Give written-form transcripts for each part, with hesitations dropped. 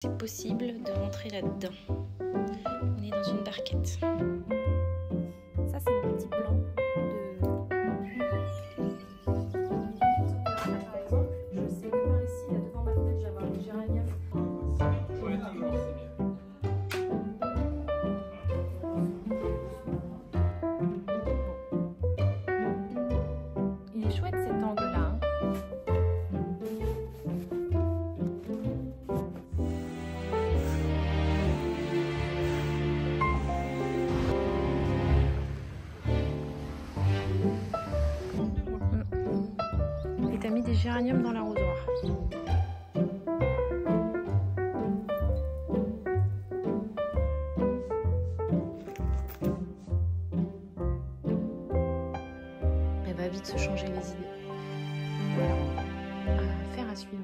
C'est possible de rentrer là-dedans. On est dans une barquette. Ça, c'est mon petit plan de... Je sais que par ici, là devant ma fenêtre, j'avais des géraniums. Il est chouette cet angle-là. Hein. Et t'as mis des géraniums dans l'arrosoir. Elle va vite se changer les idées. Voilà. Affaire à suivre.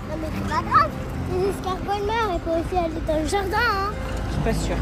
Non mais c'est pas grave, les escargots meurent, il faut aussi aller dans le jardin. Hein. Je suis pas sûre.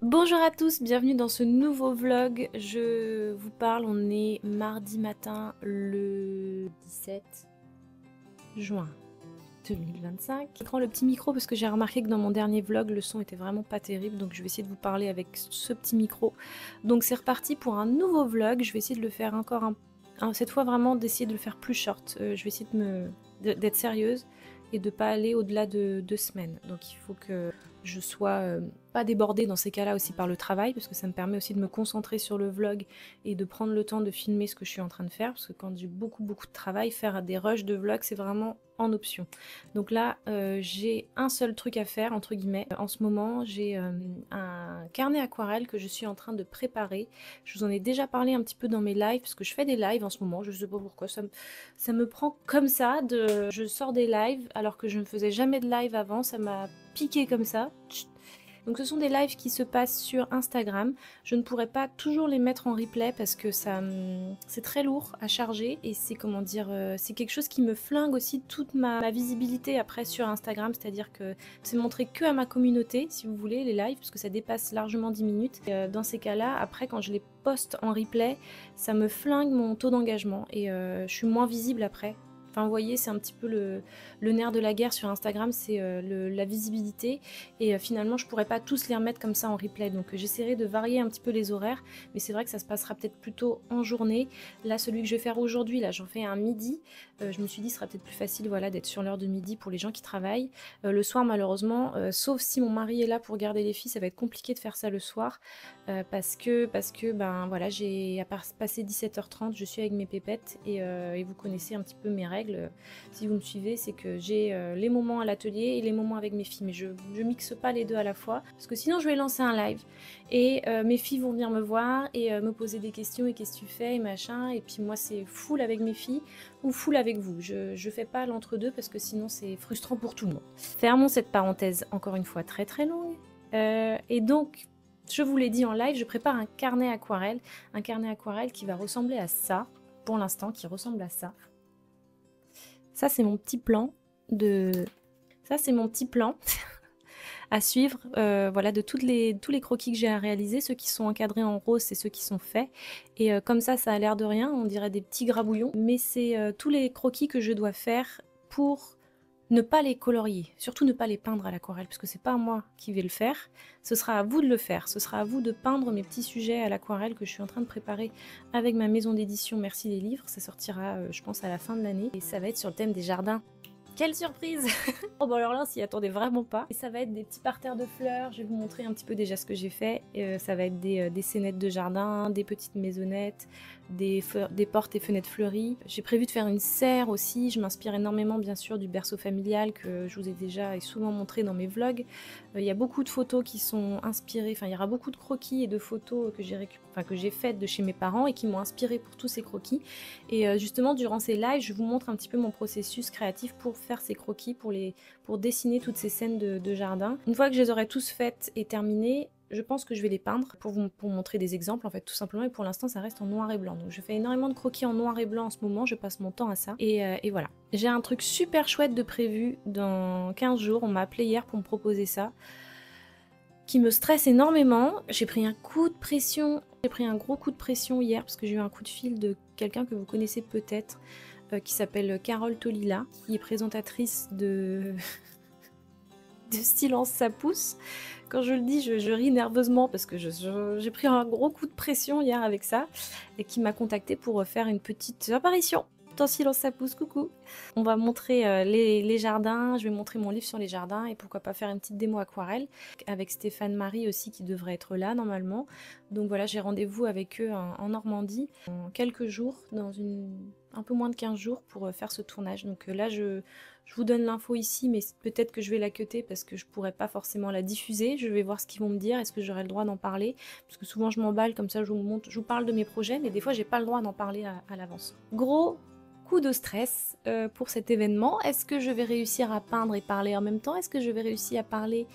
Bonjour à tous, bienvenue dans ce nouveau vlog. Je vous parle, on est mardi matin le 17 juin 2025. Je prends le petit micro parce que j'ai remarqué que dans mon dernier vlog le son était vraiment pas terrible, donc je vais essayer de vous parler avec ce petit micro. Donc c'est reparti pour un nouveau vlog, je vais essayer de le faire encore cette fois vraiment d'essayer de le faire plus short. Je vais essayer d'être sérieuse et de pas aller au-delà de 2 semaines. Donc il faut que je sois pas débordée dans ces cas-là aussi par le travail, parce que ça me permet aussi de me concentrer sur le vlog et de prendre le temps de filmer ce que je suis en train de faire, parce que quand j'ai beaucoup de travail, faire des rushs de vlog c'est vraiment en option. Donc là j'ai un seul truc à faire entre guillemets. En ce moment j'ai un carnet aquarelle que je suis en train de préparer. Je vous en ai déjà parlé un petit peu dans mes lives, parce que je fais des lives en ce moment, je sais pas pourquoi, ça me prend comme ça, je sors des lives alors que je ne faisais jamais de live avant, ça m'a piqué comme ça. Donc ce sont des lives qui se passent sur Instagram. Je ne pourrais pas toujours les mettre en replay parce que c'est très lourd à charger et c'est comment dire, c'est quelque chose qui me flingue aussi toute ma visibilité après sur Instagram, c'est-à-dire que c'est montré que à ma communauté si vous voulez les lives, parce que ça dépasse largement 10 minutes. Et, dans ces cas-là, après quand je les poste en replay, ça me flingue mon taux d'engagement et je suis moins visible après. Enfin, vous voyez, c'est un petit peu le nerf de la guerre sur Instagram, c'est la visibilité. Et finalement, je pourrais pas tous les remettre comme ça en replay. Donc j'essaierai de varier un petit peu les horaires. Mais c'est vrai que ça se passera peut-être plutôt en journée. Là, celui que je vais faire aujourd'hui, là, j'en fais un midi. Je me suis dit, ce sera peut-être plus facile voilà, d'être sur l'heure de midi pour les gens qui travaillent. Le soir, malheureusement, sauf si mon mari est là pour garder les filles, ça va être compliqué de faire ça le soir. Parce que ben voilà, j'ai passé 17h30, je suis avec mes pépettes et vous connaissez un petit peu mes règles. Si vous me suivez, c'est que j'ai les moments à l'atelier et les moments avec mes filles, mais je mixe pas les deux à la fois, parce que sinon je vais lancer un live et mes filles vont venir me voir et me poser des questions et qu'est-ce que tu fais et machin, et puis moi c'est full avec mes filles ou full avec vous, je fais pas l'entre-deux parce que sinon c'est frustrant pour tout le monde. Fermons cette parenthèse encore une fois très très longue, et donc je vous l'ai dit en live, je prépare un carnet aquarelle qui va ressembler à ça, pour l'instant, qui ressemble à ça. Ça c'est mon petit plan à suivre, voilà, de tous les croquis que j'ai à réaliser, ceux qui sont encadrés en rose, c'est ceux qui sont faits. Et comme ça a l'air de rien, on dirait des petits grabouillons, mais c'est tous les croquis que je dois faire pour ne pas les colorier, surtout ne pas les peindre à l'aquarelle, parce que c'est pas moi qui vais le faire, ce sera à vous de le faire, ce sera à vous de peindre mes petits sujets à l'aquarelle que je suis en train de préparer avec ma maison d'édition Merci les livres. Ça sortira je pense à la fin de l'année et ça va être sur le thème des jardins. Quelle surprise! Oh bah alors là, on s'y attendait vraiment pas. Et ça va être des petits parterres de fleurs. Je vais vous montrer un petit peu déjà ce que j'ai fait. Ça va être des scénettes de jardin, des petites maisonnettes, des portes et fenêtres fleuries. J'ai prévu de faire une serre aussi. Je m'inspire énormément bien sûr du berceau familial que je vous ai déjà et souvent montré dans mes vlogs. Il y a beaucoup de photos qui sont inspirées. Enfin, il y aura beaucoup de croquis et de photos que j'ai faites de chez mes parents et qui m'ont inspiré pour tous ces croquis. Et justement, durant ces lives, je vous montre un petit peu mon processus créatif pour faire ces croquis, pour dessiner toutes ces scènes de jardin. Une fois que je les aurai tous faites et terminées, je pense que je vais les peindre pour montrer des exemples en fait tout simplement, et pour l'instant ça reste en noir et blanc. Donc je fais énormément de croquis en noir et blanc en ce moment, je passe mon temps à ça et voilà. J'ai un truc super chouette de prévu dans 15 jours, on m'a appelé hier pour me proposer ça, qui me stresse énormément. J'ai pris un coup de pression, j'ai pris un gros coup de pression hier parce que j'ai eu un coup de fil de quelqu'un que vous connaissez peut-être, qui s'appelle Carole Tolila, qui est présentatrice de Silence ça pousse. Quand je le dis, je ris nerveusement parce que j'ai pris un gros coup de pression hier avec ça, et qui m'a contactée pour faire une petite apparition dans Silence ça pousse. Coucou. On va montrer les jardins, je vais montrer mon livre sur les jardins et pourquoi pas faire une petite démo aquarelle avec Stéphane Marie aussi qui devrait être là normalement. Donc voilà, j'ai rendez-vous avec eux en Normandie en quelques jours, dans un peu moins de 15 jours pour faire ce tournage. Donc là je vous donne l'info ici, mais peut-être que je vais la cutter parce que je pourrais pas forcément la diffuser. Je vais voir ce qu'ils vont me dire, est-ce que j'aurai le droit d'en parler, parce que souvent je m'emballe comme ça, je vous parle de mes projets, mais des fois j'ai pas le droit d'en parler à l'avance. Gros coup de stress pour cet événement. Est-ce que je vais réussir à peindre et parler en même temps? Est-ce que je vais réussir à parler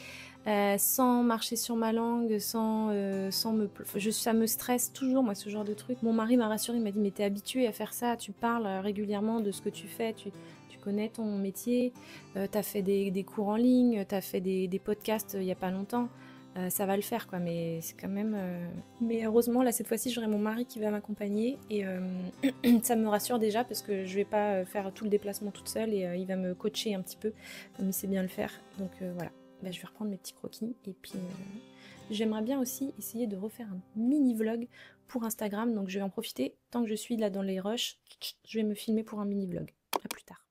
sans marcher sur ma langue, ça me stresse toujours moi ce genre de truc. Mon mari m'a rassuré, il m'a dit mais t'es habitué à faire ça, tu parles régulièrement de ce que tu fais, tu connais ton métier, t'as fait des cours en ligne, t'as fait des podcasts il y a pas longtemps, ça va le faire quoi, mais c'est quand même... Mais heureusement là cette fois-ci j'aurai mon mari qui va m'accompagner et ça me rassure déjà parce que je vais pas faire tout le déplacement toute seule et il va me coacher un petit peu comme il sait bien le faire, donc voilà. Bah, je vais reprendre mes petits croquis et puis j'aimerais bien aussi essayer de refaire un mini vlog pour Instagram, donc je vais en profiter tant que je suis là dans les rushs, je vais me filmer pour un mini vlog. À plus tard.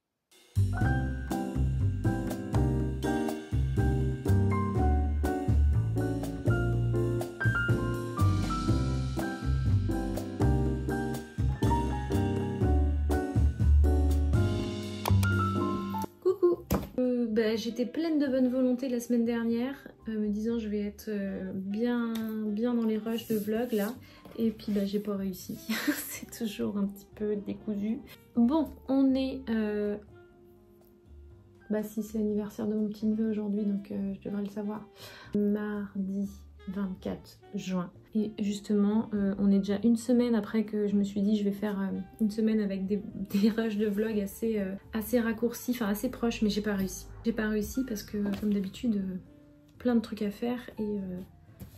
J'étais pleine de bonne volonté la semaine dernière, me disant je vais être bien dans les rushs de vlog là, et puis j'ai pas réussi. C'est toujours un petit peu décousu. Bon, on est... si c'est l'anniversaire de mon petit neveu aujourd'hui, donc je devrais le savoir. Mardi 24 juin. Et justement, on est déjà une semaine après que je me suis dit je vais faire une semaine avec des rushs de vlog assez raccourcis, enfin assez proches, mais j'ai pas réussi. J'ai pas réussi parce que, comme d'habitude, plein de trucs à faire et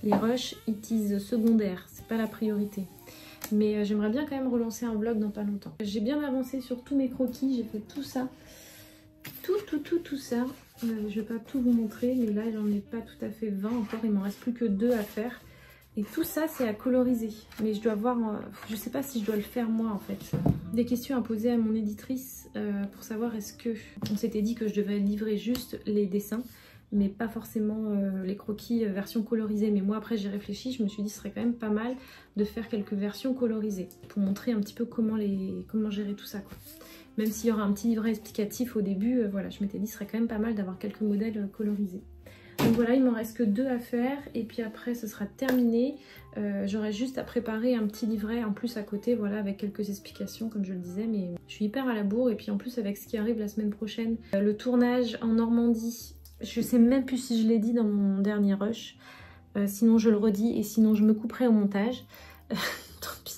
les rushs, it is secondaire, c'est pas la priorité. Mais j'aimerais bien quand même relancer un vlog dans pas longtemps. J'ai bien avancé sur tous mes croquis, j'ai fait tout ça. Tout ça. Je vais pas tout vous montrer, mais là j'en ai pas tout à fait 20 encore, il m'en reste plus que 2 à faire. Et tout ça c'est à coloriser, mais je dois voir, je sais pas si je dois le faire moi en fait. Des questions à poser à mon éditrice pour savoir est-ce que... On s'était dit que je devais livrer juste les dessins, mais pas forcément les croquis version colorisée. Mais moi après j'ai réfléchi, je me suis dit ce serait quand même pas mal de faire quelques versions colorisées pour montrer un petit peu comment gérer tout ça quoi. Même s'il y aura un petit livret explicatif au début, voilà, je m'étais dit ce serait quand même pas mal d'avoir quelques modèles colorisés. Donc voilà, il m'en reste que 2 à faire et puis après ce sera terminé. J'aurai juste à préparer un petit livret en plus à côté, voilà, avec quelques explications comme je le disais, mais je suis hyper à la bourre. Et puis en plus avec ce qui arrive la semaine prochaine, le tournage en Normandie, je sais même plus si je l'ai dit dans mon dernier rush, sinon je le redis et sinon je me couperai au montage. Tant pis.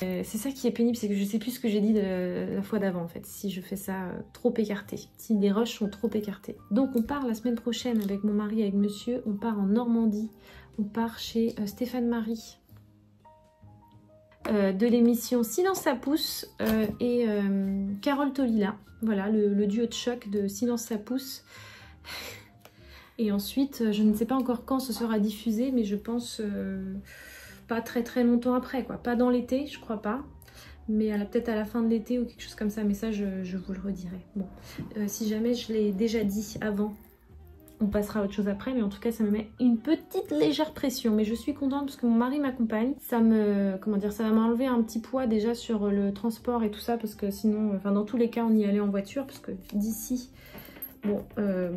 C'est ça qui est pénible, c'est que je sais plus ce que j'ai dit la fois d'avant en fait, si je fais ça trop écarté, si les rushs sont trop écartés. Donc on part la semaine prochaine avec mon mari, avec monsieur, on part en Normandie, on part chez Stéphane Marie de l'émission Silence ça pousse et Carole Tolila, voilà le duo de choc de Silence ça pousse. Et ensuite, je ne sais pas encore quand ce sera diffusé, mais je pense... pas très longtemps après quoi, pas dans l'été je crois pas, mais peut-être à la fin de l'été ou quelque chose comme ça, mais ça je vous le redirai. Bon, si jamais je l'ai déjà dit avant, on passera à autre chose après, mais en tout cas ça me met une petite légère pression, mais je suis contente parce que mon mari m'accompagne. Ça me, comment dire, ça va m'enlever un petit poids déjà sur le transport et tout ça, parce que sinon, enfin dans tous les cas on y allait en voiture, parce que d'ici, bon,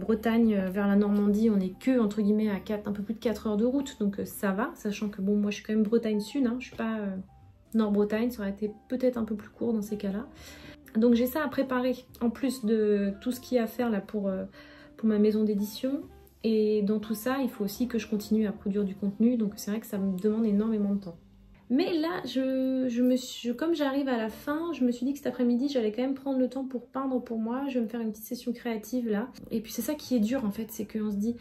Bretagne vers la Normandie, on est que entre guillemets à un peu plus de 4 heures de route, donc ça va, sachant que bon, moi je suis quand même Bretagne Sud, hein, je suis pas Nord-Bretagne, ça aurait été peut-être un peu plus court dans ces cas-là. Donc j'ai ça à préparer, en plus de tout ce qu'il y a à faire là pour ma maison d'édition. Et dans tout ça, il faut aussi que je continue à produire du contenu, donc c'est vrai que ça me demande énormément de temps. Mais là, comme j'arrive à la fin, je me suis dit que cet après-midi, j'allais quand même prendre le temps pour peindre pour moi. Je vais me faire une petite session créative là. Et puis c'est ça qui est dur en fait, c'est qu'on se dit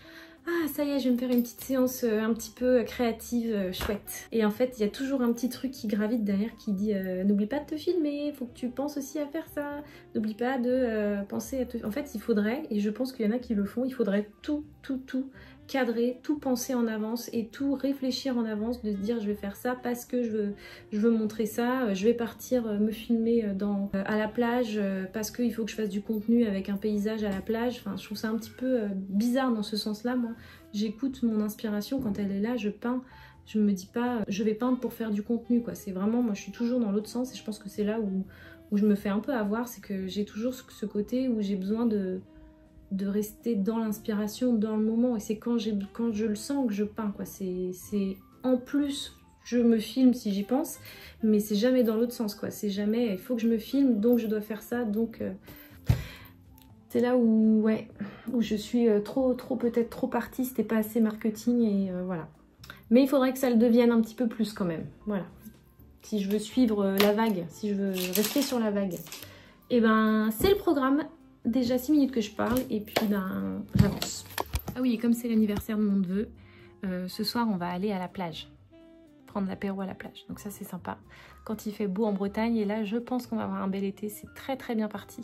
ah ça y est, je vais me faire une petite séance un petit peu créative, chouette. Et en fait, il y a toujours un petit truc qui gravite derrière qui dit n'oublie pas de te filmer, faut que tu penses aussi à faire ça. N'oublie pas de penser à te... En fait, il faudrait, et je pense qu'il y en a qui le font, il faudrait tout cadrer, tout penser en avance et tout réfléchir en avance, de se dire je vais faire ça parce que je veux montrer ça, je vais partir me filmer à la plage parce qu'il faut que je fasse du contenu avec un paysage à la plage. Enfin, je trouve ça un petit peu bizarre dans ce sens-là. Moi, j'écoute mon inspiration quand elle est là, je peins. Je me dis pas je vais peindre pour faire du contenu, quoi. C'est vraiment, moi je suis toujours dans l'autre sens et je pense que c'est là où je me fais un peu avoir, c'est que j'ai toujours ce côté où j'ai besoin de rester dans l'inspiration, dans le moment, et c'est quand je le sens que je peins, quoi. C'est en plus, je me filme si j'y pense, mais c'est jamais dans l'autre sens, quoi. C'est jamais, il faut que je me filme, donc je dois faire ça, donc... C'est là où, ouais, où je suis peut-être trop artiste et pas assez marketing, et voilà. Mais il faudrait que ça le devienne un petit peu plus quand même, voilà. Si je veux suivre la vague, si je veux rester sur la vague, et ben c'est le programme. Déjà 6 minutes que je parle et puis ben j'avance. Ah oui, et comme c'est l'anniversaire de mon neveu, ce soir on va aller à la plage. Prendre l'apéro à la plage. Donc ça c'est sympa. Quand il fait beau en Bretagne, et là je pense qu'on va avoir un bel été. C'est très bien parti.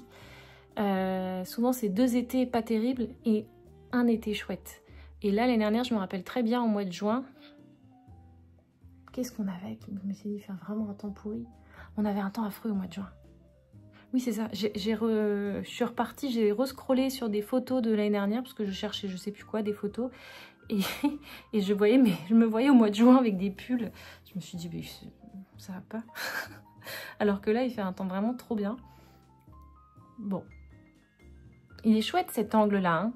Souvent c'est 2 étés pas terribles et un été chouette. Et là l'année dernière je me rappelle très bien, en mois de juin. Qu'est-ce qu'on avait qui me s'est dit faire vraiment un temps pourri? On avait un temps affreux au mois de juin. Oui, c'est ça. Je suis repartie, j'ai rescrollé sur des photos de l'année dernière parce que je cherchais je sais plus quoi, des photos. Et je me voyais au mois de juin avec des pulls. Je me suis dit, mais ça va pas. Alors que là, il fait un temps vraiment trop bien. Bon. Il est chouette cet angle-là, hein.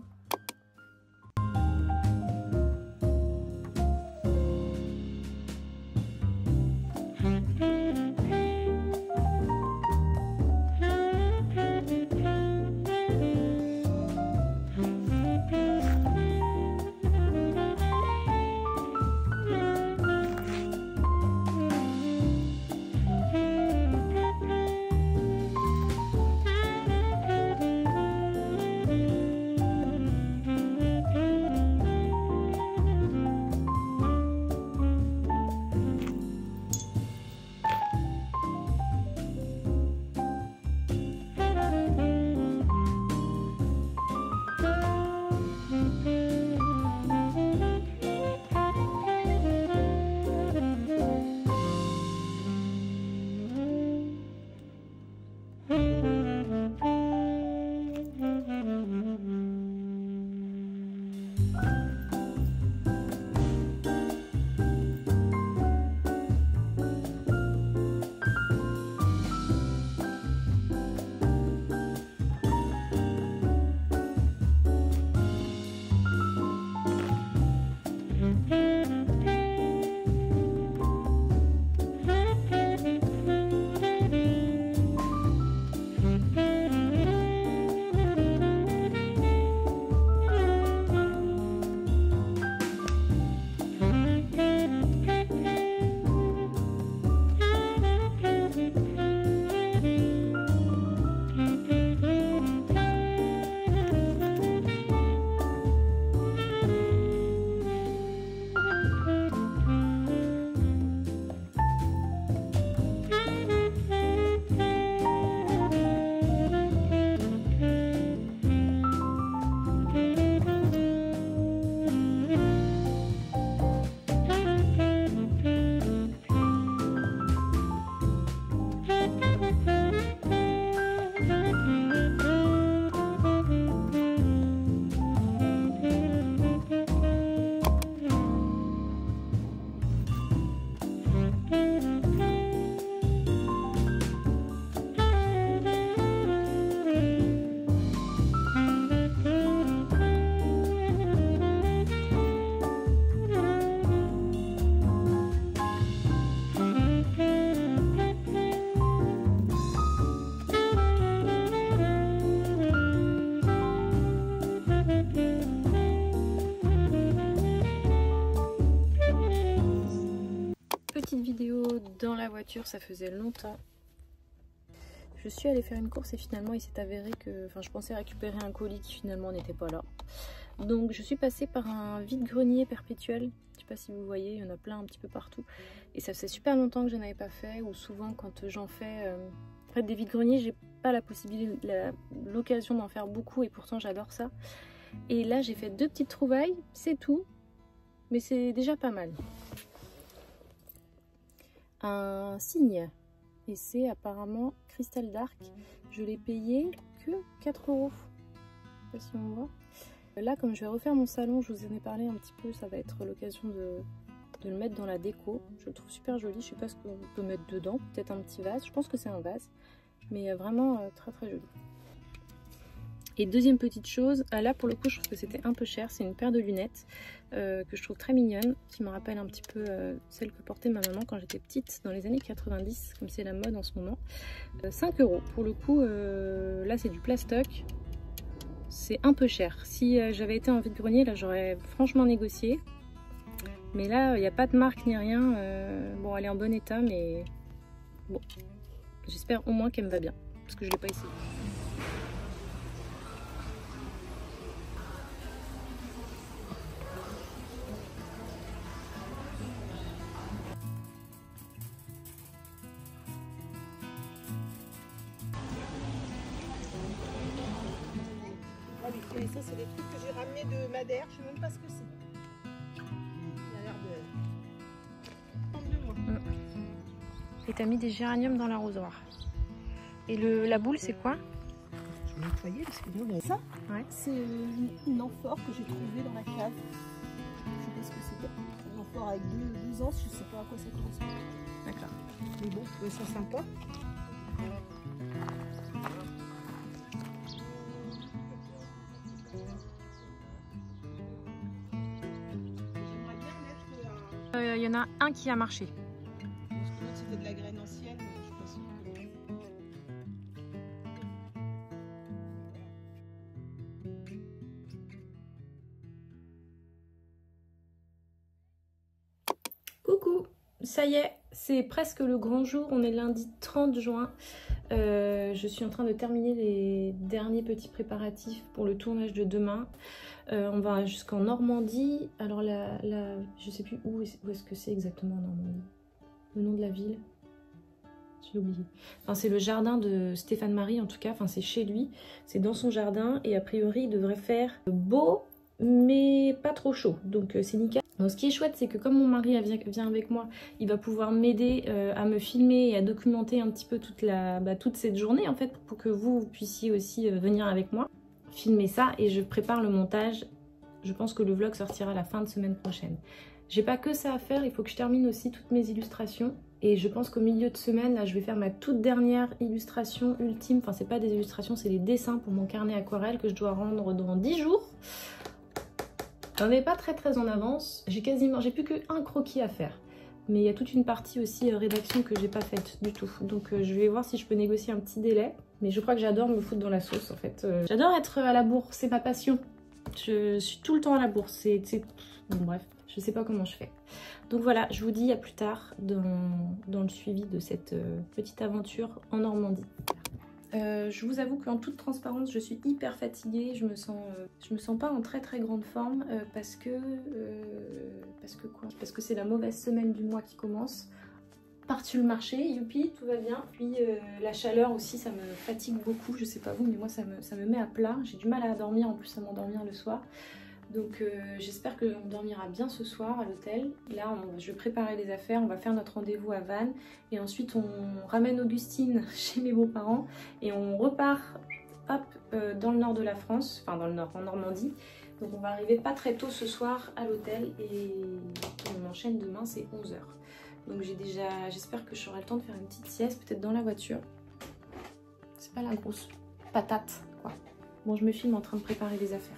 facture, ça faisait longtemps. Je suis allée faire une course et finalement il s'est avéré que... Enfin, je pensais récupérer un colis qui finalement n'était pas là. Donc je suis passée par un vide-grenier perpétuel. Je sais pas si vous voyez, il y en a plein un petit peu partout. Et ça faisait super longtemps que je n'en avais pas fait. Ou souvent quand j'en fais... En fait, des vide-greniers, j'ai pas la possibilité, l'occasion d'en faire beaucoup et pourtant j'adore ça. Et là j'ai fait 2 petites trouvailles, c'est tout. Mais c'est déjà pas mal. Un cygne. Et c'est apparemment Cristal Dark. Je l'ai payé que 4 €. Je sais pas si on voit. Là, comme je vais refaire mon salon, je vous en ai parlé un petit peu, ça va être l'occasion de le mettre dans la déco. Je le trouve super joli. Je sais pas ce qu'on peut mettre dedans. Peut-être un petit vase. Je pense que c'est un vase. Mais vraiment très très joli. Et deuxième petite chose, là pour le coup je trouve que c'était un peu cher, c'est une paire de lunettes que je trouve très mignonne, qui me rappelle un petit peu celle que portait ma maman quand j'étais petite dans les années 90, comme c'est la mode en ce moment. 5 €. Pour le coup, là c'est du plastoc, c'est un peu cher. Si j'avais été en vide-grenier, là j'aurais franchement négocié. Mais là, il n'y a pas de marque ni rien. Bon, elle est en bon état, mais bon, j'espère au moins qu'elle me va bien, parce que je ne l'ai pas essayé. Et ça, c'est des trucs que j'ai ramenés de Madère, je sais même pas ce que c'est. Il a l'air de... Et t'as mis des géraniums dans l'arrosoir. Et la boule, c'est quoi? Je vais nettoyer parce que nous, on a ça. Ouais. C'est une amphore que j'ai trouvée dans la cave. Je sais pas ce que c'était. Une amphore avec deux anses, je sais pas à quoi ça correspond. D'accord. Mais bon, je trouvais ça sympa. Il y en a un qui a marché. Parce que l'autre c'était de la graine ancienne, je suis pas sûre que... Coucou, ça y est, c'est presque le grand jour, on est lundi 30 juin. Je suis en train de terminer les derniers petits préparatifs pour le tournage de demain. On va jusqu'en Normandie. Alors je sais plus où est-ce que c'est exactement en Normandie. Le nom de la ville, j'ai oublié. Enfin, c'est le jardin de Stéphane Marie en tout cas. Enfin, c'est chez lui. C'est dans son jardin et a priori il devrait faire beau mais pas trop chaud. Donc c'est nickel. Donc, ce qui est chouette, c'est que comme mon mari vient avec moi, il va pouvoir m'aider à me filmer et à documenter un petit peu toute cette journée en fait, pour que vous puissiez aussi venir avec moi filmer ça. Et je prépare le montage. Je pense que le vlog sortira la fin de semaine prochaine. J'ai pas que ça à faire, il faut que je termine aussi toutes mes illustrations. Et je pense qu'au milieu de semaine, là, je vais faire ma toute dernière illustration ultime. Enfin, c'est pas des illustrations, c'est les dessins pour mon carnet aquarelle que je dois rendre dans 10 jours. J'en ai pas très en avance, j'ai plus qu'un croquis à faire. Mais il y a toute une partie aussi rédaction que j'ai pas faite du tout. Donc je vais voir si je peux négocier un petit délai. Mais je crois que j'adore me foutre dans la sauce en fait. J'adore être à la bourre, c'est ma passion. Je suis tout le temps à la bourre. Bon, bref, je sais pas comment je fais. Donc voilà, je vous dis à plus tard dans le suivi de cette petite aventure en Normandie. Je vous avoue qu'en toute transparence, je suis hyper fatiguée. Je me sens pas en très grande forme parce que c'est la mauvaise semaine du mois qui commence. Parti le marché, youpi, tout va bien. Puis la chaleur aussi, ça me fatigue beaucoup. Je sais pas vous, mais moi ça me met à plat. J'ai du mal à dormir, en plus à m'endormir le soir. Donc j'espère qu'on dormira bien ce soir à l'hôtel. Là, je vais préparer les affaires, on va faire notre rendez-vous à Vannes. Et ensuite, on ramène Augustine chez mes beaux-parents. Et on repart dans le nord de la France, enfin dans le nord, en Normandie. Donc on va arriver pas très tôt ce soir à l'hôtel. Et on enchaîne demain, c'est 11 h. Donc j'espère que j'aurai le temps de faire une petite sieste, peut-être dans la voiture. C'est pas la grosse patate, quoi. Bon, je me filme en train de préparer les affaires.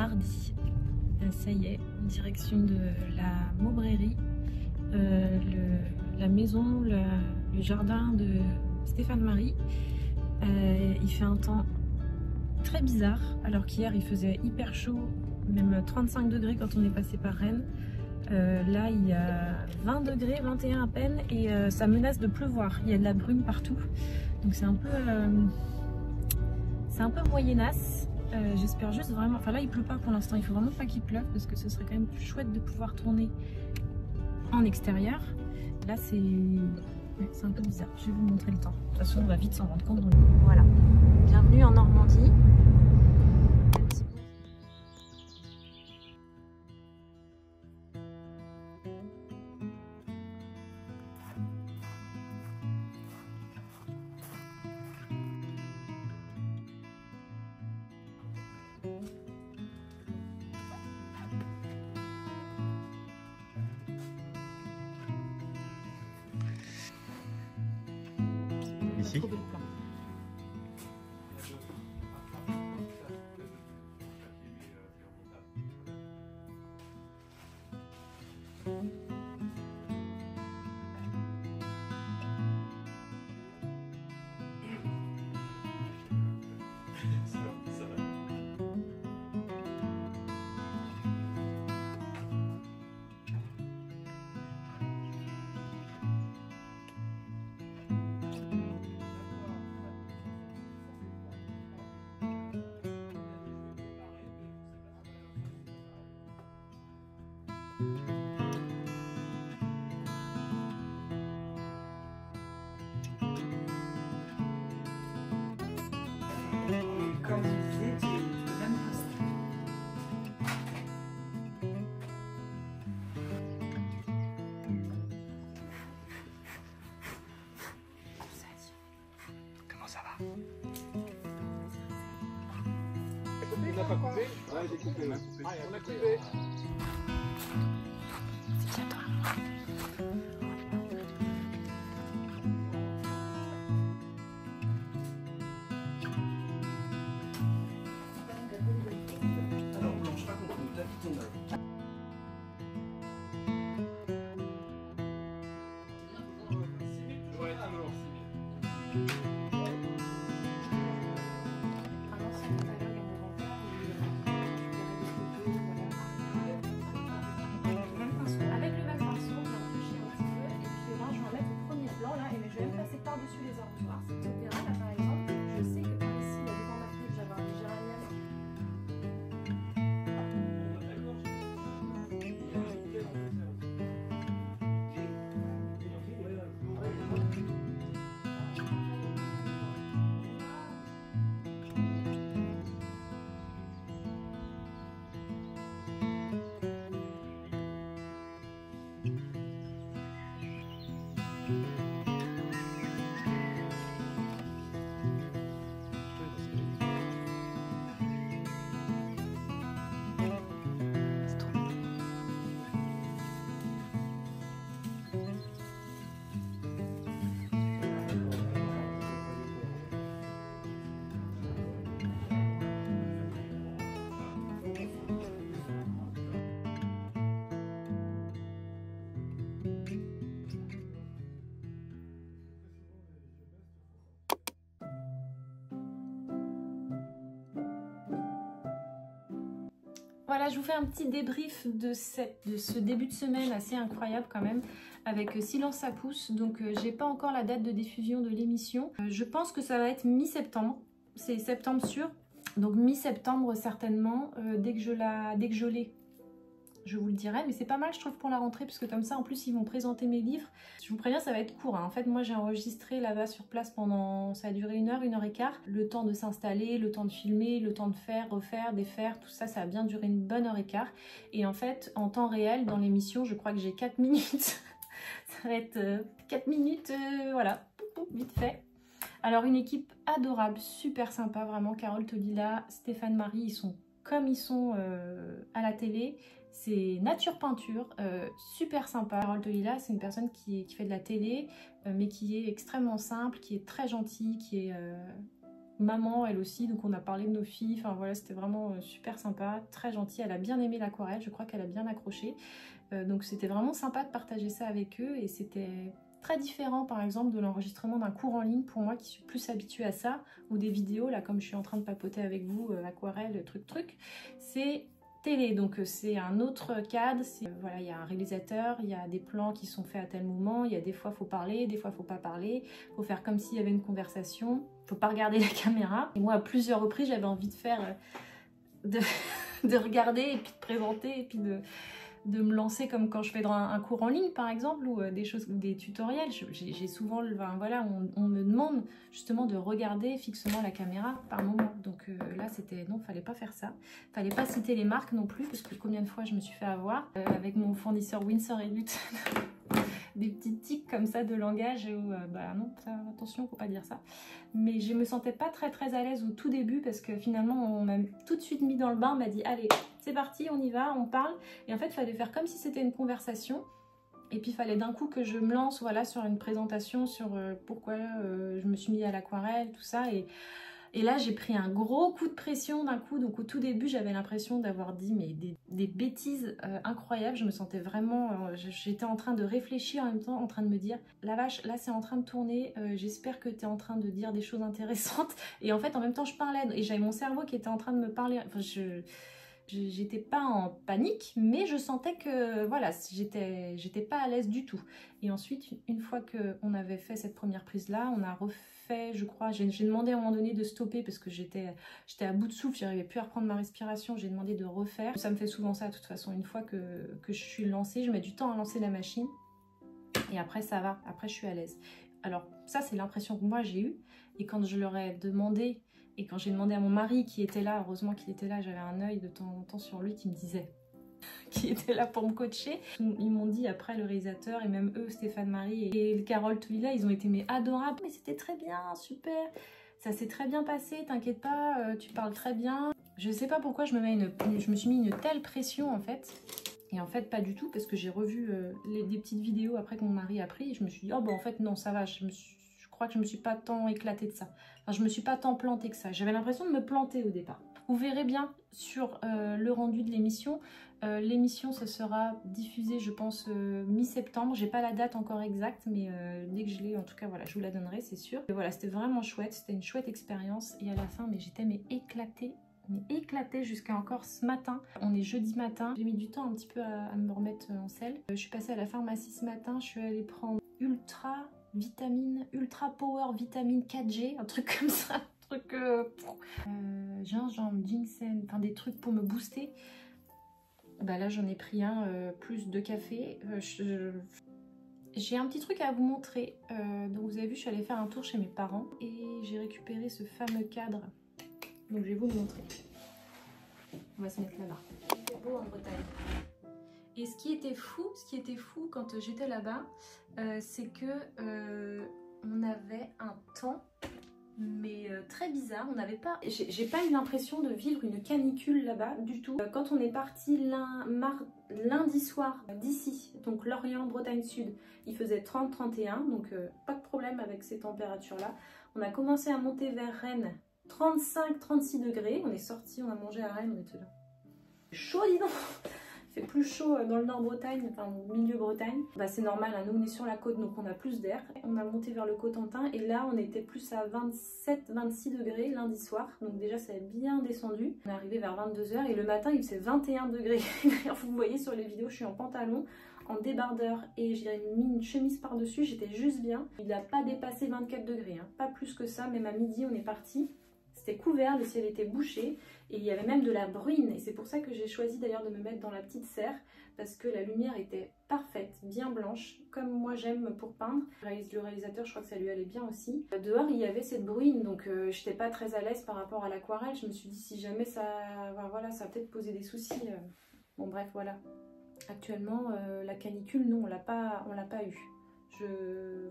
mardi. Ça y est, en direction de la Maubrairie, la maison, le jardin de Stéphane Marie. Il fait un temps très bizarre, alors qu'hier il faisait hyper chaud, même 35 degrés quand on est passé par Rennes. Là il y a 20 degrés, 21 à peine, et ça menace de pleuvoir. Il y a de la brume partout, donc c'est un peu moyennasse. J'espère juste vraiment, enfin là il pleut pas pour l'instant, il faut vraiment pas qu'il pleuve parce que ce serait quand même plus chouette de pouvoir tourner en extérieur. Là c'est un peu bizarre, je vais vous montrer le temps. De toute façon on va vite s'en rendre compte. Voilà, bienvenue en Normandie. Ici. Comme je disais, tu peux même poster. Comment ça va? On n'a pas coupé? Ouais, j'ai coupé. On a coupé. C'est bien toi. Alors, Blanche, raconte-nous ta vie, ton œuvre. Ouais, toujours 6 000. Avec le même pinceau, on va toucher un petit peu, et puis moi je vais en mettre au premier plan là, et mais je vais même passer par-dessus les arrosoirs, etc. Là par exemple, je sais que par ici, il y a devant ma fenêtre, j'avais un géranium. Voilà, je vous fais un petit débrief de ce début de semaine assez incroyable quand même, avec Silence ça pousse. Donc j'ai pas encore la date de diffusion de l'émission. Je pense que ça va être mi-septembre, c'est septembre sûr. Donc mi-septembre certainement, dès que je l'ai, je vous le dirai. Mais c'est pas mal je trouve pour la rentrée, parce que comme ça en plus ils vont présenter mes livres. Je vous préviens, ça va être court, hein. En fait moi j'ai enregistré là-bas sur place pendant, ça a duré 1 heure et quart. Le temps de s'installer, le temps de filmer, le temps de faire, refaire, défaire, tout ça, ça a bien duré 1 heure et quart. Et en fait en temps réel dans l'émission je crois que j'ai 4 minutes. Ça va être 4 minutes, voilà, vite fait. Alors une équipe adorable, super sympa vraiment, Carole Tolila, Stéphane Marie, ils sont comme ils sont à la télé. C'est nature peinture, super sympa. Carole Tolila, c'est une personne qui fait de la télé, mais qui est extrêmement simple, qui est très gentille, qui est maman elle aussi, donc on a parlé de nos filles, enfin voilà, c'était vraiment super sympa, très gentil, elle a bien aimé l'aquarelle, je crois qu'elle a bien accroché, donc c'était vraiment sympa de partager ça avec eux, et c'était très différent par exemple de l'enregistrement d'un cours en ligne pour moi qui suis plus habituée à ça, ou des vidéos là comme je suis en train de papoter avec vous, aquarelle, truc, c'est télé, donc c'est un autre cadre, voilà, il y a un réalisateur, il y a des plans qui sont faits à tel moment, il y a des fois faut parler, des fois faut pas parler, faut faire comme s'il y avait une conversation, faut pas regarder la caméra. Et moi à plusieurs reprises j'avais envie de faire de regarder et puis de présenter et puis de me lancer comme quand je fais un cours en ligne par exemple, ou des choses, ou des tutoriels. J'ai souvent, enfin, voilà, on me demande justement de regarder fixement la caméra par moment, donc là c'était non, fallait pas faire ça, fallait pas citer les marques non plus, parce que combien de fois je me suis fait avoir avec mon fournisseur Winsor & Newton des petits tics comme ça de langage où bah non, ça, attention, faut pas dire ça. Mais je me sentais pas très à l'aise au tout début, parce que finalement on m'a tout de suite mis dans le bain, on m'a dit allez c'est parti, on y va, on parle, et en fait il fallait faire comme si c'était une conversation, et puis il fallait d'un coup que je me lance, voilà, sur une présentation sur pourquoi je me suis mis à l'aquarelle, tout ça, et là j'ai pris un gros coup de pression d'un coup. Donc au tout début j'avais l'impression d'avoir dit mais des bêtises incroyables, je me sentais vraiment, j'étais en train de réfléchir en même temps, en train de me dire la vache, là c'est en train de tourner, j'espère que tu es en train de dire des choses intéressantes, et en fait en même temps je parlais, et j'avais mon cerveau qui était en train de me parler, enfin j'étais pas en panique, mais je sentais que voilà, j'étais pas à l'aise du tout. Et ensuite, une fois qu'on avait fait cette première prise là, on a refait, je crois, j'ai demandé à un moment donné de stopper parce que j'étais à bout de souffle, j'arrivais plus à reprendre ma respiration, j'ai demandé de refaire. Ça me fait souvent ça de toute façon, une fois que je suis lancée, je mets du temps à lancer la machine, et après ça va, après je suis à l'aise. Alors ça c'est l'impression que moi j'ai eue, et quand je leur ai demandé, et quand j'ai demandé à mon mari qui était là, heureusement qu'il était là, j'avais un œil de temps en temps sur lui qui me disait, qui était là pour me coacher. Ils m'ont dit après, le réalisateur et même eux, Stéphane Marie et Carole Touila, ils ont été mais adorables. Mais c'était très bien, super, ça s'est très bien passé, t'inquiète pas, tu parles très bien. Je sais pas pourquoi je me suis mis une telle pression en fait. Et en fait pas du tout, parce que j'ai revu des petites vidéos après que mon mari a pris, et je me suis dit oh bon en fait non ça va, je crois que je me suis pas tant éclatée de ça. Enfin, je me suis pas tant plantée que ça. J'avais l'impression de me planter au départ. Vous verrez bien sur le rendu de l'émission. L'émission, ça sera diffusé, je pense, mi-septembre. J'ai pas la date encore exacte, mais dès que je l'ai, en tout cas, voilà, je vous la donnerai, c'est sûr. Et voilà, c'était vraiment chouette. C'était une chouette expérience. Et à la fin, mais j'étais éclatée jusqu'à encore ce matin. On est jeudi matin. J'ai mis du temps un petit peu à me remettre en selle. Je suis passée à la pharmacie ce matin. Je suis allée prendre Ultra Power Vitamine 4G, un truc comme ça, un truc gingembre, ginseng, enfin des trucs pour me booster. Bah là j'en ai pris un, plus de café. J'ai un petit truc à vous montrer. Donc vous avez vu, je suis allée faire un tour chez mes parents et j'ai récupéré ce fameux cadre. Donc je vais vous le montrer. On va se mettre là-bas. C'est beau en Bretagne. Et ce qui était fou quand j'étais là-bas, c'est que on avait un temps, mais très bizarre. On n'avait pas, j'ai pas eu l'impression de vivre une canicule là-bas du tout. Quand on est parti lundi soir d'ici, donc Lorient, Bretagne Sud, il faisait 30-31, donc pas de problème avec ces températures-là. On a commencé à monter vers Rennes, 35-36 degrés. On est sorti, on a mangé à Rennes, on était là. Chaud, dis donc. Il fait plus chaud dans le nord Bretagne, enfin au milieu Bretagne. Bah, c'est normal, hein. Nous on est sur la côte donc on a plus d'air. On a monté vers le Cotentin et là on était plus à 27-26 degrés lundi soir. Donc déjà ça a bien descendu. On est arrivé vers 22 h et le matin il faisait 21 degrés. D'ailleurs vous voyez sur les vidéos, je suis en pantalon, en débardeur et j'ai mis une chemise par dessus, j'étais juste bien. Il n'a pas dépassé 24 degrés, hein. Pas plus que ça, même à midi on est parti. C'était couvert, le ciel était bouché et il y avait même de la bruine. Et c'est pour ça que j'ai choisi d'ailleurs de me mettre dans la petite serre, parce que la lumière était parfaite, bien blanche, comme moi j'aime pour peindre. Le réalisateur, je crois que ça lui allait bien aussi. Dehors, il y avait cette bruine, donc j'étais pas très à l'aise par rapport à l'aquarelle. Je me suis dit si jamais ça, enfin, voilà, ça va peut-être poser des soucis. Bon bref, voilà. Actuellement, la canicule, non, on l'a pas eu. Je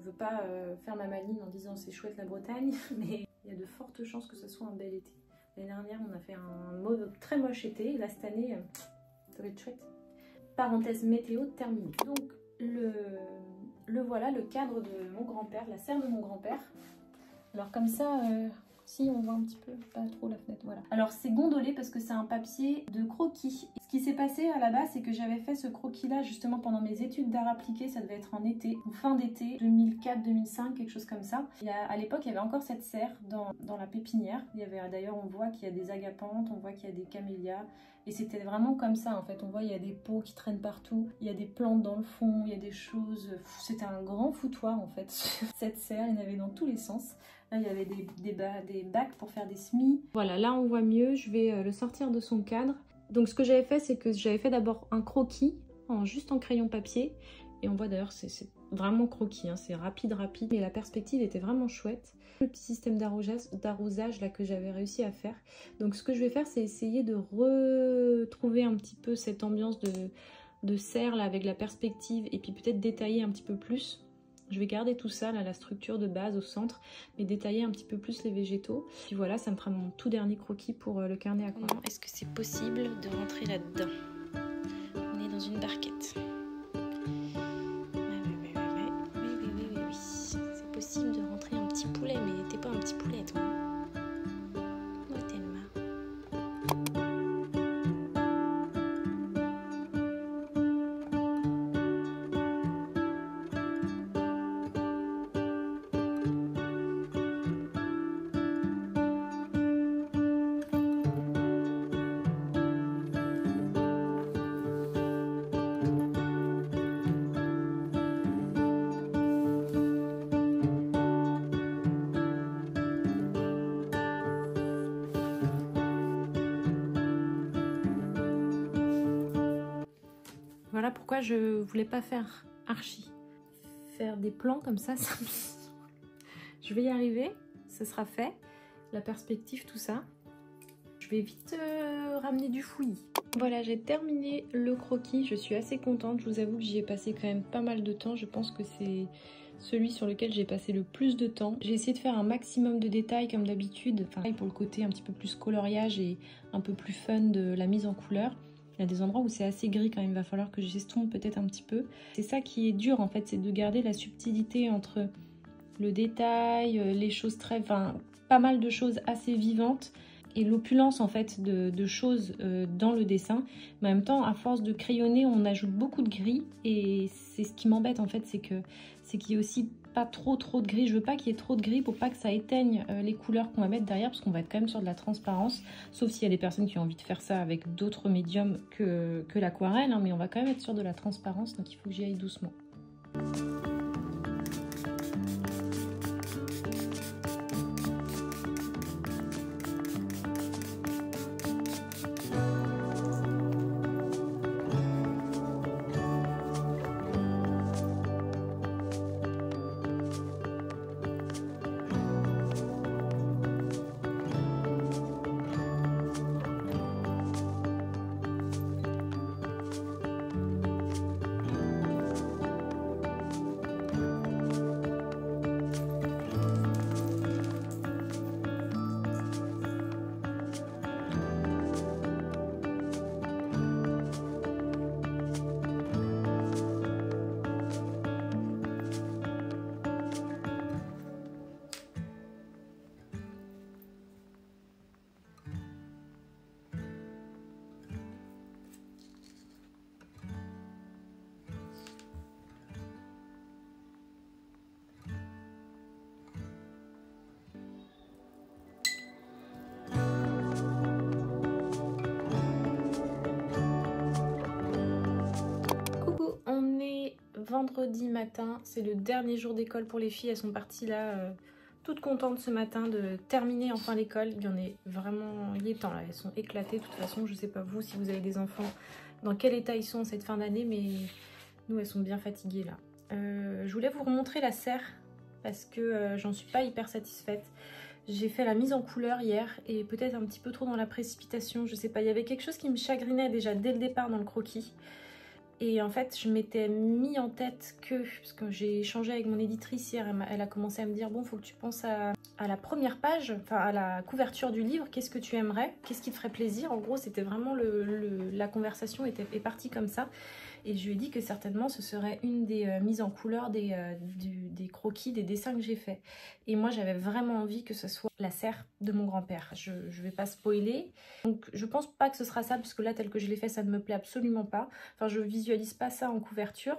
veux pas faire ma maline en disant c'est chouette la Bretagne, mais il y a de fortes chances que ce soit un bel été. L'année dernière, on a fait un très moche été. Là, cette année, ça va être chouette. Parenthèse météo terminée. Donc, le voilà, le cadre de mon grand-père, la serre de mon grand-père. Alors comme ça, Si, on voit un petit peu, pas trop la fenêtre, voilà. Alors c'est gondolé parce que c'est un papier de croquis. Ce qui s'est passé à la base, c'est que j'avais fait ce croquis-là justement pendant mes études d'art appliqué, ça devait être en été, ou fin d'été, 2004-2005, quelque chose comme ça. À l'époque, il y avait encore cette serre dans la pépinière. Il y avait d'ailleurs, on voit qu'il y a des agapantes, on voit qu'il y a des camélias. Et c'était vraiment comme ça en fait, on voit il y a des pots qui traînent partout, il y a des plantes dans le fond, il y a des choses... C'était un grand foutoir en fait, cette serre, il y en avait dans tous les sens. Là il y avait des bacs pour faire des semis. Voilà, là on voit mieux, je vais le sortir de son cadre. Donc ce que j'avais fait, c'est que j'avais fait d'abord un croquis, juste en crayon papier. Et on voit d'ailleurs, c'est vraiment croquis, hein, c'est rapide. Mais la perspective était vraiment chouette. Le petit système d'arrosage là que j'avais réussi à faire. Donc ce que je vais faire, c'est essayer de retrouver un petit peu cette ambiance de serre là avec la perspective. Et puis peut-être détailler un petit peu plus. Je vais garder tout ça, là, la structure de base au centre, mais détailler un petit peu plus les végétaux. Puis voilà, ça me fera mon tout dernier croquis pour le carnet aquarelle. Est-ce que c'est possible de rentrer là-dedans? On est dans une barquette. Oui. C'est possible de rentrer un petit poulet, mais t'es pas un petit poulet, toi. Où est Thelma? Voilà pourquoi je voulais pas faire archi. Faire des plans comme ça me... Je vais y arriver, ce sera fait. La perspective, tout ça. Je vais vite ramener du fouillis. Voilà, j'ai terminé le croquis. Je suis assez contente. Je vous avoue que j'y ai passé quand même pas mal de temps. Je pense que c'est celui sur lequel j'ai passé le plus de temps. J'ai essayé de faire un maximum de détails comme d'habitude. Enfin, pour le côté un petit peu plus coloriage et un peu plus fun de la mise en couleur. Il y a des endroits où c'est assez gris quand même, il va falloir que j'estompe peut-être un petit peu. C'est ça qui est dur en fait, c'est de garder la subtilité entre le détail, les choses très... Enfin, pas mal de choses assez vivantes et l'opulence en fait de choses dans le dessin. Mais en même temps, à force de crayonner, on ajoute beaucoup de gris et c'est ce qui m'embête en fait, c'est qu'il y ait aussi pas trop de gris. Je veux pas qu'il y ait trop de gris pour pas que ça éteigne les couleurs qu'on va mettre derrière, parce qu'on va être quand même sur de la transparence, sauf s'il y a des personnes qui ont envie de faire ça avec d'autres médiums que l'aquarelle, hein, mais on va quand même être sur de la transparence, donc il faut que j'y aille doucement. Vendredi matin, c'est le dernier jour d'école pour les filles. Elles sont parties là, toutes contentes ce matin de terminer enfin l'école. Il y en est vraiment, il est temps là, elles sont éclatées de toute façon. Je sais pas vous si vous avez des enfants, dans quel état ils sont en cette fin d'année, mais nous elles sont bien fatiguées là. Je voulais vous remontrer la serre parce que j'en suis pas hyper satisfaite. J'ai fait la mise en couleur hier et peut-être un petit peu trop dans la précipitation, je sais pas. Il y avait quelque chose qui me chagrinait déjà dès le départ dans le croquis. Et en fait, je m'étais mis en tête que, parce que j'ai échangé avec mon éditrice hier, elle a commencé à me dire, bon, faut que tu penses à la première page, enfin à la couverture du livre, qu'est-ce que tu aimerais, qu'est-ce qui te ferait plaisir. En gros, c'était vraiment la conversation est partie comme ça. et je lui ai dit que certainement ce serait une des mises en couleur des croquis, des dessins que j'ai fait. Et moi j'avais vraiment envie que ce soit la serre de mon grand-père. Je vais pas spoiler, donc je pense pas que ce sera ça, parce que là tel que je l'ai fait ça ne me plaît absolument pas. Enfin je visualise pas ça en couverture.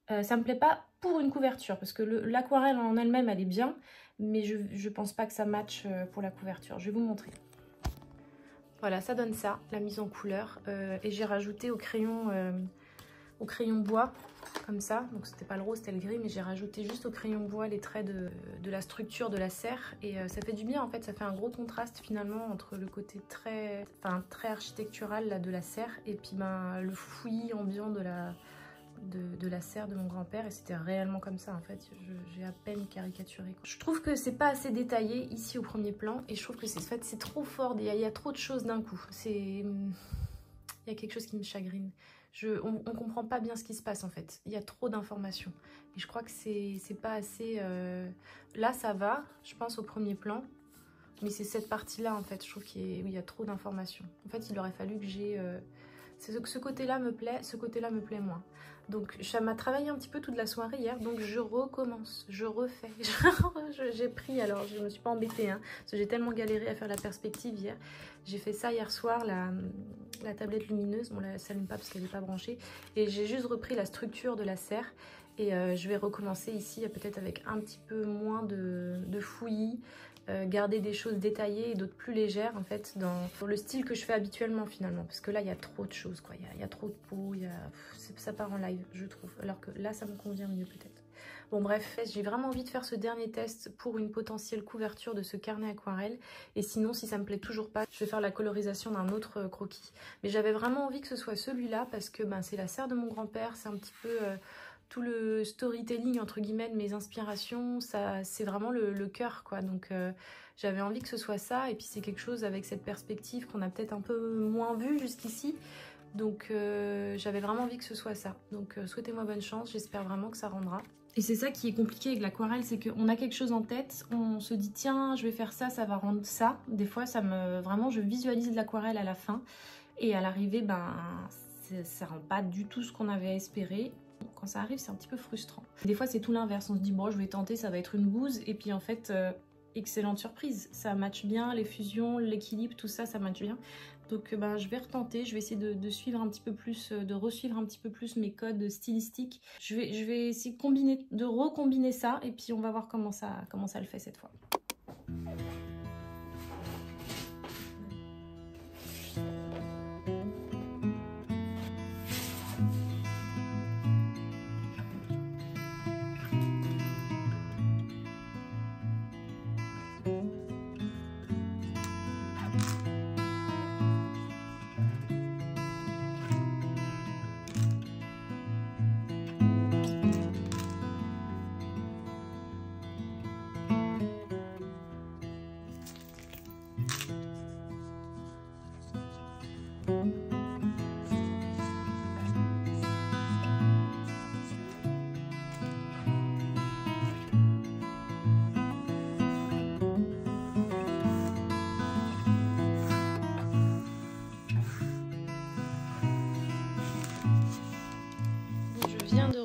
Ça me plaît pas pour une couverture, parce que l'aquarelle en elle-même elle est bien, mais je pense pas que ça matche pour la couverture. Je vais vous montrer. Voilà, ça donne ça, la mise en couleur. Et j'ai rajouté au crayon bois, comme ça. Donc c'était pas le rose, c'était le gris, mais j'ai rajouté juste au crayon bois les traits de la structure de la serre. Et ça fait du bien en fait, ça fait un gros contraste finalement entre le côté très architectural là, de la serre et puis le fouillis ambiant de la serre de mon grand-père, et c'était réellement comme ça en fait. J'ai à peine caricaturé. Je trouve que c'est pas assez détaillé ici au premier plan, et je trouve que c'est trop fort, il y a trop de choses d'un coup. Il y a quelque chose qui me chagrine. On comprend pas bien ce qui se passe en fait, il y a trop d'informations et je crois que c'est pas assez. Là ça va, je pense, au premier plan, mais c'est cette partie là en fait, je trouve qu'il y a trop d'informations. En fait il aurait fallu que j'ai ce côté-là me plaît, ce côté-là me plaît moins. Donc ça m'a travaillé un petit peu toute la soirée hier, donc je recommence, je refais. J'ai pris, alors je me suis pas embêtée, hein, parce que j'ai tellement galéré à faire la perspective hier. J'ai fait ça hier soir, la tablette lumineuse, bon là elle s'allume pas parce qu'elle n'est pas branchée, et j'ai juste repris la structure de la serre, et je vais recommencer ici peut-être avec un petit peu moins de fouillis. Garder des choses détaillées et d'autres plus légères en fait dans le style que je fais habituellement finalement, parce que là il y a trop de choses quoi, il y a trop de peau, ça part en live je trouve, alors que là ça me convient mieux peut-être. Bon bref, j'ai vraiment envie de faire ce dernier test pour une potentielle couverture de ce carnet aquarelle, et sinon si ça me plaît toujours pas, je vais faire la colorisation d'un autre croquis. Mais j'avais vraiment envie que ce soit celui-là parce que c'est la serre de mon grand-père, c'est un petit peu tout le storytelling entre guillemets de mes inspirations, c'est vraiment le cœur quoi. Donc j'avais envie que ce soit ça, et puis c'est quelque chose avec cette perspective qu'on a peut-être un peu moins vu jusqu'ici. Donc j'avais vraiment envie que ce soit ça. Donc souhaitez-moi bonne chance, j'espère vraiment que ça rendra. Et c'est ça qui est compliqué avec l'aquarelle, c'est qu'on a quelque chose en tête, on se dit tiens je vais faire ça, ça va rendre ça. Des fois vraiment je visualise de l'aquarelle à la fin, et à l'arrivée ça rend pas du tout ce qu'on avait espéré. Quand ça arrive, c'est un petit peu frustrant. Des fois, c'est tout l'inverse. On se dit, bon, je vais tenter, ça va être une bouse. Et puis, en fait, excellente surprise. Ça matche bien, les fusions, l'équilibre, tout ça, ça matche bien. Donc, je vais retenter. Je vais essayer de suivre un petit peu plus, de resuivre un petit peu plus mes codes stylistiques. Je vais essayer de recombiner ça. Et puis, on va voir comment ça le fait cette fois.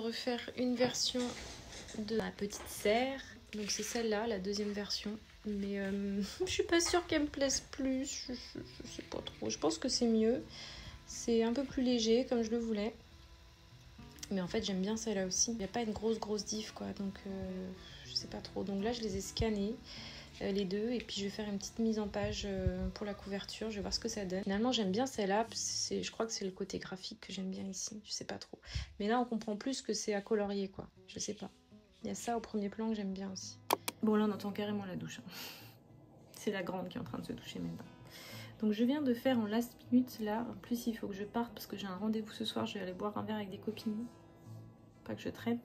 Refaire une version de ma petite serre, donc c'est celle-là, la deuxième version, mais je suis pas sûre qu'elle me plaise plus, je sais pas trop, je pense que c'est mieux, c'est un peu plus léger comme je le voulais, mais en fait j'aime bien celle-là aussi, il n'y a pas une grosse diff quoi, donc je sais pas trop. Donc là je les ai scannés les deux, et puis je vais faire une petite mise en page pour la couverture, je vais voir ce que ça donne. Finalement j'aime bien celle-là, je crois que c'est le côté graphique que j'aime bien ici, je sais pas trop. Mais là on comprend plus que c'est à colorier quoi, je sais pas. Il y a ça au premier plan que j'aime bien aussi. Bon là on entend carrément la douche, hein. C'est la grande qui est en train de se doucher maintenant. Donc je viens de faire en last minute là, en plus il faut que je parte parce que j'ai un rendez-vous ce soir, je vais aller boire un verre avec des copines, pas que je traîne.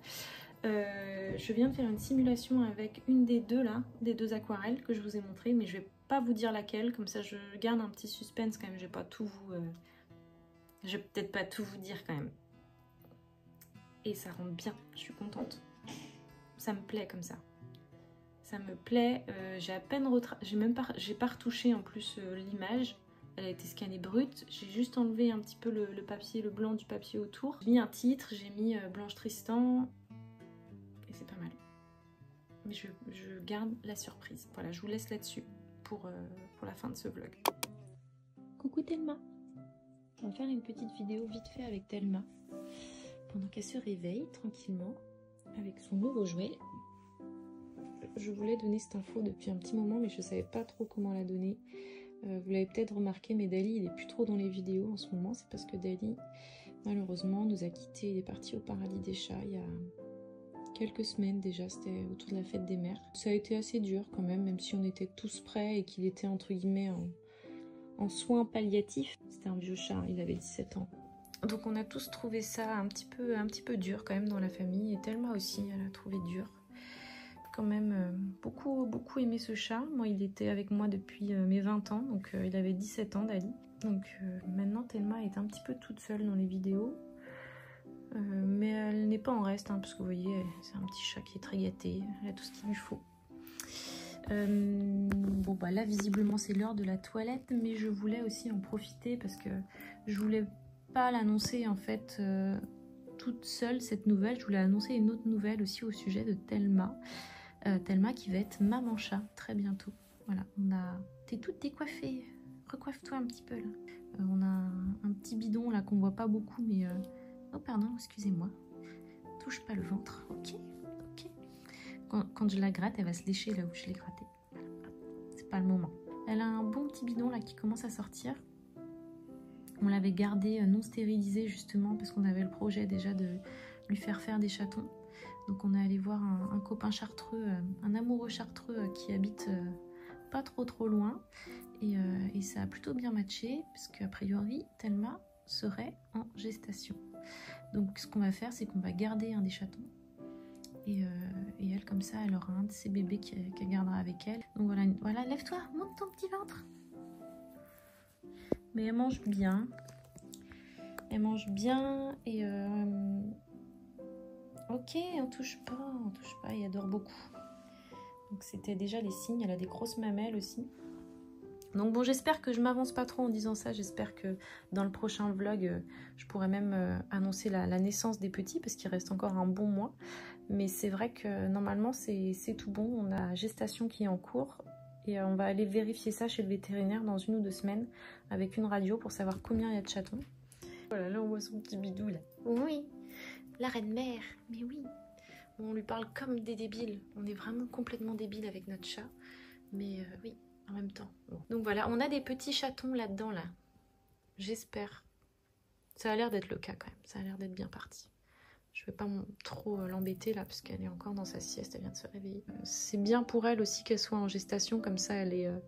Je viens de faire une simulation avec une des deux là, des deux aquarelles que je vous ai montré, mais je vais pas vous dire laquelle, comme ça je garde un petit suspense quand même, je vais pas tout vous... je vais peut-être pas tout vous dire quand même. Et ça rend bien, je suis contente. Ça me plaît comme ça. Ça me plaît, j'ai à peine j'ai pas retouché en plus l'image, Elle a été scannée brute. J'ai juste enlevé un petit peu le papier, le blanc du papier autour. J'ai mis un titre, j'ai mis Blanche Tristan. Et c'est pas mal. Mais je garde la surprise. Voilà, je vous laisse là-dessus pour la fin de ce vlog. Coucou Thelma. On va faire une petite vidéo vite fait avec Thelma. Pendant qu'elle se réveille tranquillement avec son nouveau jouet. Je voulais donner cette info depuis un petit moment, mais je ne savais pas trop comment la donner. Vous l'avez peut-être remarqué, mais Dali, il n'est plus trop dans les vidéos en ce moment. C'est parce que Dali, malheureusement, nous a quittés. Il est parti au paradis des chats il y a quelques semaines déjà. C'était autour de la fête des mères. Ça a été assez dur quand même si on était tous prêts et qu'il était entre guillemets en soins palliatifs. C'était un vieux chat, il avait 17 ans. Donc on a tous trouvé ça un petit peu dur quand même dans la famille. Et Thelma aussi, elle a trouvé dur. Quand même beaucoup aimé ce chat. Moi, il était avec moi depuis mes 20 ans, donc il avait 17 ans, Dali. Donc maintenant, Thelma est un petit peu toute seule dans les vidéos. Mais elle n'est pas en reste, hein, parce que vous voyez, c'est un petit chat qui est très gâté. Elle a tout ce qu'il lui faut. Bon, bah là, visiblement, c'est l'heure de la toilette, mais je voulais aussi en profiter parce que je voulais pas l'annoncer, en fait, toute seule, cette nouvelle. Je voulais annoncer une autre nouvelle aussi au sujet de Thelma. Thelma qui va être maman chat très bientôt. Voilà, t'es toute décoiffée, recoiffe-toi un petit peu là. On a un petit bidon là qu'on voit pas beaucoup, mais oh pardon, excusez-moi. Touche pas le ventre, ok. Quand je la gratte, elle va se lécher là où je l'ai grattée. C'est pas le moment. Elle a un bon petit bidon là qui commence à sortir. On l'avait gardé non stérilisé justement parce qu'on avait le projet déjà de lui faire des chatons. Donc on est allé voir un copain chartreux, un amoureux chartreux qui habite pas trop loin. Et ça a plutôt bien matché, parce qu'a priori, Thelma serait en gestation. Donc ce qu'on va faire, c'est qu'on va garder un des chatons. Et elle, comme ça, elle aura un de ses bébés qu'elle gardera avec elle. Donc voilà, lève-toi, monte ton petit ventre. Mais elle mange bien. Elle mange bien et... Ok, on touche pas, il adore beaucoup. Donc c'était déjà les signes, elle a des grosses mamelles aussi. Donc bon, j'espère que je m'avance pas trop en disant ça, j'espère que dans le prochain vlog, je pourrai même annoncer la naissance des petits, parce qu'il reste encore un bon mois. Mais c'est vrai que normalement c'est tout bon, on a gestation qui est en cours. Et on va aller vérifier ça chez le vétérinaire dans 1 ou 2 semaines, avec une radio pour savoir combien il y a de chatons. Voilà, là on voit son petit bidou là. Oui, la reine-mère, mais oui. On lui parle comme des débiles. On est vraiment complètement débiles avec notre chat. Mais oui, en même temps. Bon. Donc voilà, on a des petits chatons là-dedans, là. J'espère. Ça a l'air d'être le cas quand même. Ça a l'air d'être bien parti. Je vais pas trop l'embêter là, parce qu'elle est encore dans sa sieste. Elle vient de se réveiller. C'est bien pour elle aussi qu'elle soit en gestation. Comme ça, elle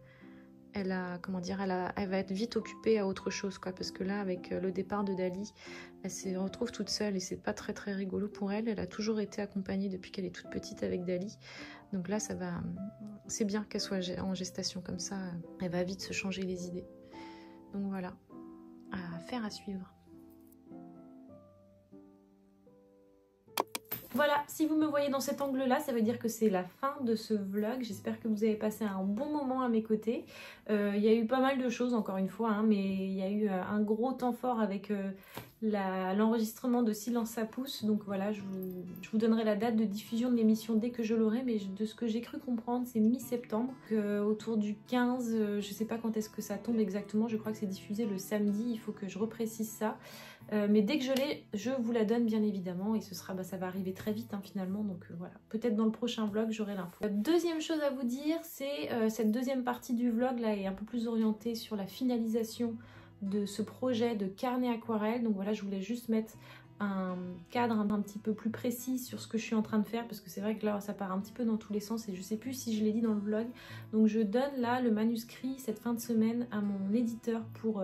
va être vite occupée à autre chose, quoi, parce que là, avec le départ de Dali, elle se retrouve toute seule et c'est pas très rigolo pour elle. Elle a toujours été accompagnée depuis qu'elle est toute petite avec Dali, donc là, ça va. C'est bien qu'elle soit en gestation comme ça. Elle va vite se changer les idées. Donc voilà, affaire à suivre. Voilà, si vous me voyez dans cet angle-là, ça veut dire que c'est la fin de ce vlog. J'espère que vous avez passé un bon moment à mes côtés. Il y a eu pas mal de choses, encore une fois, hein, mais il y a eu un gros temps fort avec l'enregistrement de Silence à pouce. Donc voilà, je vous donnerai la date de diffusion de l'émission dès que je l'aurai, mais de ce que j'ai cru comprendre, c'est mi-septembre. Autour du 15, je sais pas quand est-ce que ça tombe exactement, je crois que c'est diffusé le samedi, il faut que je reprécise ça. Mais dès que je l'ai, je vous la donne bien évidemment, et ce sera, ça va arriver très vite hein, finalement, donc voilà, peut-être dans le prochain vlog j'aurai l'info. Deuxième chose à vous dire, c'est cette deuxième partie du vlog là est un peu plus orientée sur la finalisation de ce projet de carnet aquarelle. Donc voilà, je voulais juste mettre un cadre un petit peu plus précis sur ce que je suis en train de faire, parce que c'est vrai que là ça part un petit peu dans tous les sens et je sais plus si je l'ai dit dans le vlog. Donc je donne là le manuscrit cette fin de semaine à mon éditeur pour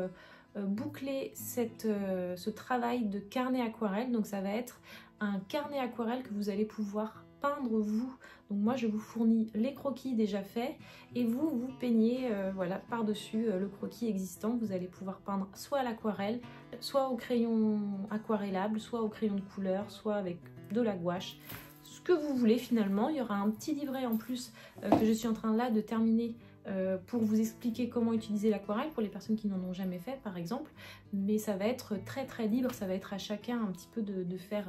boucler ce travail de carnet aquarelle. Donc ça va être un carnet aquarelle que vous allez pouvoir peindre vous. Donc moi je vous fournis les croquis déjà faits et vous peignez voilà, par-dessus le croquis existant. Vous allez pouvoir peindre soit à l'aquarelle, soit au crayon aquarellable, soit au crayon de couleur, soit avec de la gouache, ce que vous voulez finalement. Il y aura un petit livret en plus que je suis en train là de terminer pour vous expliquer comment utiliser l'aquarelle pour les personnes qui n'en ont jamais fait par exemple, mais ça va être très très libre, ça va être à chacun un petit peu de faire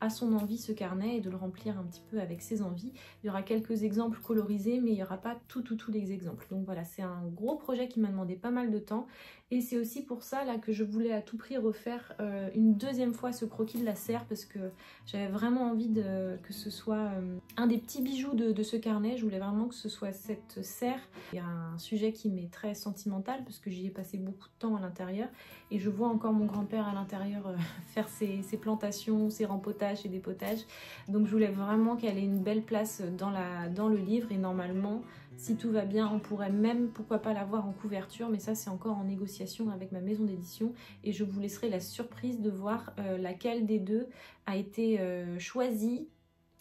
à son envie ce carnet et de le remplir un petit peu avec ses envies. Il y aura quelques exemples colorisés, mais il n'y aura pas tous les exemples. Donc voilà, c'est un gros projet qui m'a demandé pas mal de temps et c'est aussi pour ça là que je voulais à tout prix refaire une deuxième fois ce croquis de la serre, parce que j'avais vraiment envie que ce soit un des petits bijoux de ce carnet. Je voulais vraiment que ce soit cette serre. Il y a un sujet qui m'est très sentimental parce que j'y ai passé beaucoup de temps à l'intérieur et je vois encore mon grand-père à l'intérieur faire ses plantations, ses rempotages et dépotages. Donc je voulais vraiment qu'elle ait une belle place dans le livre et normalement, si tout va bien, on pourrait même, pourquoi pas, l'avoir en couverture, mais ça c'est encore en négociation avec ma maison d'édition et je vous laisserai la surprise de voir laquelle des deux a été choisie.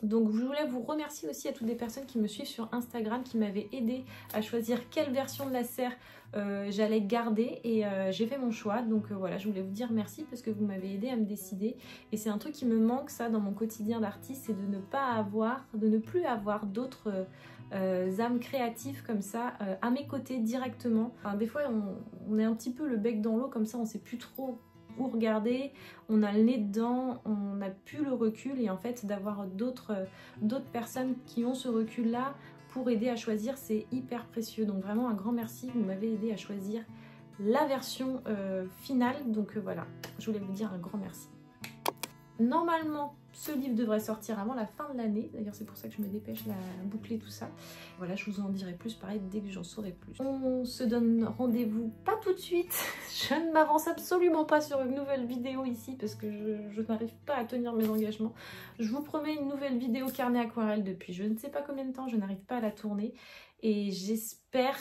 Donc je voulais vous remercier aussi à toutes les personnes qui me suivent sur Instagram, qui m'avaient aidé à choisir quelle version de la serre j'allais garder et j'ai fait mon choix. Donc voilà, je voulais vous dire merci parce que vous m'avez aidé à me décider et c'est un truc qui me manque ça dans mon quotidien d'artiste, c'est de ne plus avoir d'autres âmes créatives comme ça à mes côtés directement. Enfin, des fois on est un petit peu le bec dans l'eau comme ça, on sait plus trop où regarder, on a le nez dedans, on n'a plus le recul et en fait d'avoir d'autres personnes qui ont ce recul là pour aider à choisir, c'est hyper précieux. Donc vraiment un grand merci, vous m'avez aidé à choisir la version finale. Donc voilà, je voulais vous dire un grand merci. Normalement, ce livre devrait sortir avant la fin de l'année. D'ailleurs, c'est pour ça que je me dépêche à boucler tout ça. Voilà, je vous en dirai plus, pareil, dès que j'en saurai plus. On se donne rendez-vous pas tout de suite. Je ne m'avance absolument pas sur une nouvelle vidéo ici parce que je n'arrive pas à tenir mes engagements. Je vous promets une nouvelle vidéo carnet aquarelle depuis je ne sais pas combien de temps. Je n'arrive pas à la tourner. Et j'espère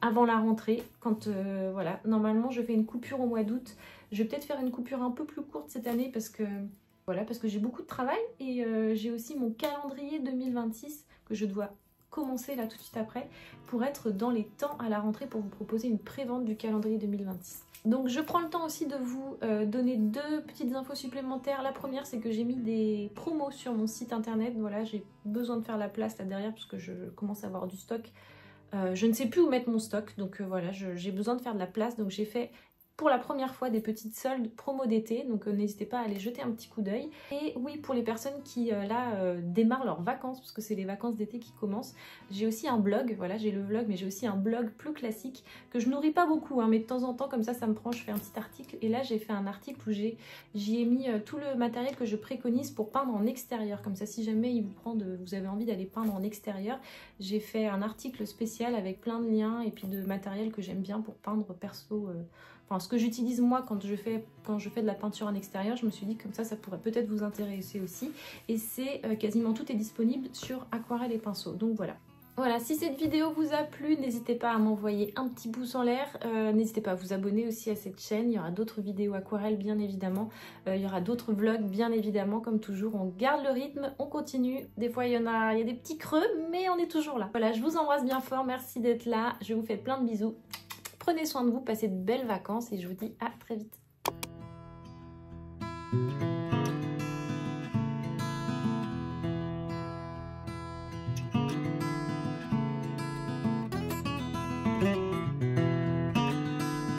avant la rentrée, quand voilà, normalement je fais une coupure au mois d'août. Je vais peut-être faire une coupure un peu plus courte cette année parce que voilà, parce que j'ai beaucoup de travail et j'ai aussi mon calendrier 2026 que je dois commencer là tout de suite après pour être dans les temps à la rentrée pour vous proposer une pré-vente du calendrier 2026. Donc je prends le temps aussi de vous donner deux petites infos supplémentaires. La première, c'est que j'ai mis des promos sur mon site internet. Voilà, j'ai besoin de faire la place là derrière parce que je commence à avoir du stock. Je ne sais plus où mettre mon stock, donc voilà, j'ai besoin de faire de la place. Donc j'ai fait pour la première fois des petites soldes promo d'été, donc n'hésitez pas à aller jeter un petit coup d'œil. Et oui, pour les personnes qui démarrent leurs vacances, parce que c'est les vacances d'été qui commencent, j'ai aussi un blog, voilà, j'ai le vlog, mais j'ai aussi un blog plus classique que je nourris pas beaucoup, hein, mais de temps en temps comme ça me prend, je fais un petit article. Et là j'ai fait un article où j'y ai mis tout le matériel que je préconise pour peindre en extérieur, comme ça si jamais il vous prend vous avez envie d'aller peindre en extérieur, j'ai fait un article spécial avec plein de liens et puis de matériel que j'aime bien pour peindre perso. Enfin, ce que j'utilise moi quand je fais de la peinture en extérieur, je me suis dit comme ça pourrait peut-être vous intéresser aussi. Et c'est quasiment tout est disponible sur Aquarelle et Pinceau. Donc voilà. Voilà, si cette vidéo vous a plu, n'hésitez pas à m'envoyer un petit pouce en l'air. N'hésitez pas à vous abonner aussi à cette chaîne. Il y aura d'autres vidéos aquarelles bien évidemment. Il y aura d'autres vlogs bien évidemment. Comme toujours, on garde le rythme, on continue. Des fois il y a des petits creux, mais on est toujours là. Voilà, je vous embrasse bien fort. Merci d'être là. Je vous fais plein de bisous. Prenez soin de vous, passez de belles vacances et je vous dis à très vite.